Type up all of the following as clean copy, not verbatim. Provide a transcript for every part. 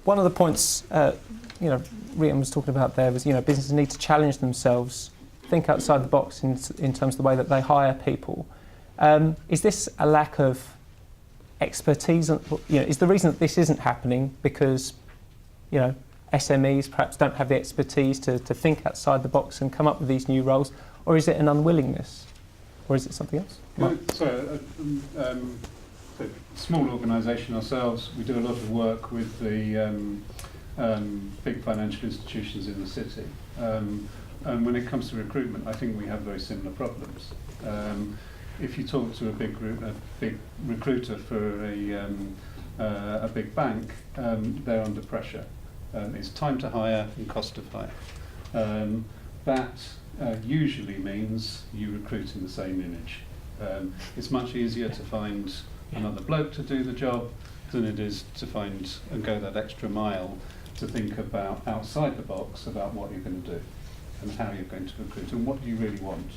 one of the points, Rian was talking about there was, businesses need to challenge themselves, think outside the box in terms of the way that they hire people. Is this a lack of expertise? Is the reason that this isn't happening because, SMEs perhaps don't have the expertise to think outside the box and come up with these new roles, or is it an unwillingness, or is it something else? A small organisation ourselves, we do a lot of work with the big financial institutions in the city. And when it comes to recruitment, I think we have very similar problems. If you talk to a big recruiter for a big bank, they're under pressure. It's time to hire and cost of hire. That usually means you recruit in the same image. It's much easier to find another bloke to do the job than it is to find and go that extra mile to think about outside the box about what you're going to do and how you're going to recruit and what do you really want.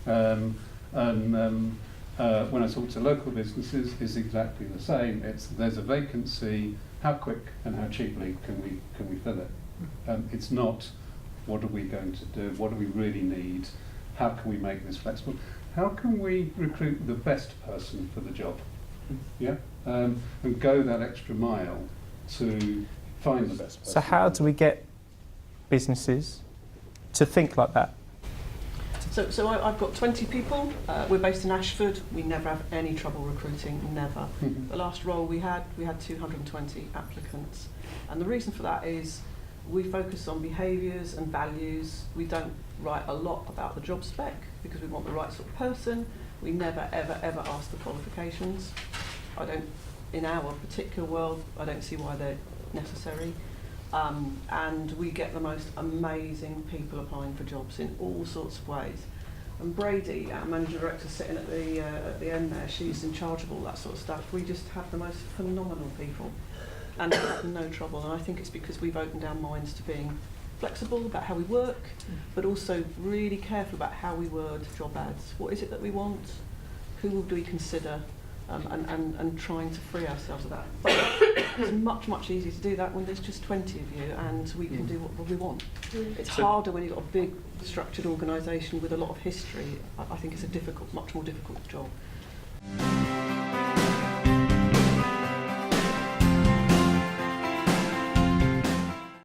When I talk to local businesses, it's exactly the same. There's a vacancy. How quick and how cheaply can we fill it? It's not what are we going to do? What do we really need? How can we make this flexible? How can we recruit the best person for the job? Yeah, and go that extra mile to find the best person. So how do we get businesses to think like that? So I've got 20 people. We're based in Ashford. We never have any trouble recruiting, never. The last role we had 220 applicants. And the reason for that is we focus on behaviours and values. We don't write a lot about the job spec because we want the right sort of person. We never, ever, ever ask the qualifications. In our particular world, I don't see why they're necessary. And we get the most amazing people applying for jobs in all sorts of ways. And Brady, our managing director, sitting at the end there, she's in charge of all that sort of stuff. We just have the most phenomenal people and have no trouble. And I think it's because we've opened our minds to being flexible about how we work, but also really careful about how we word job ads. What is it that we want? Who do we consider? And trying to free ourselves of that. But it's much, much easier to do that when there's just 20 of you and we can do what we want. It's harder when you've got a big structured organisation with a lot of history. I think it's a much more difficult job.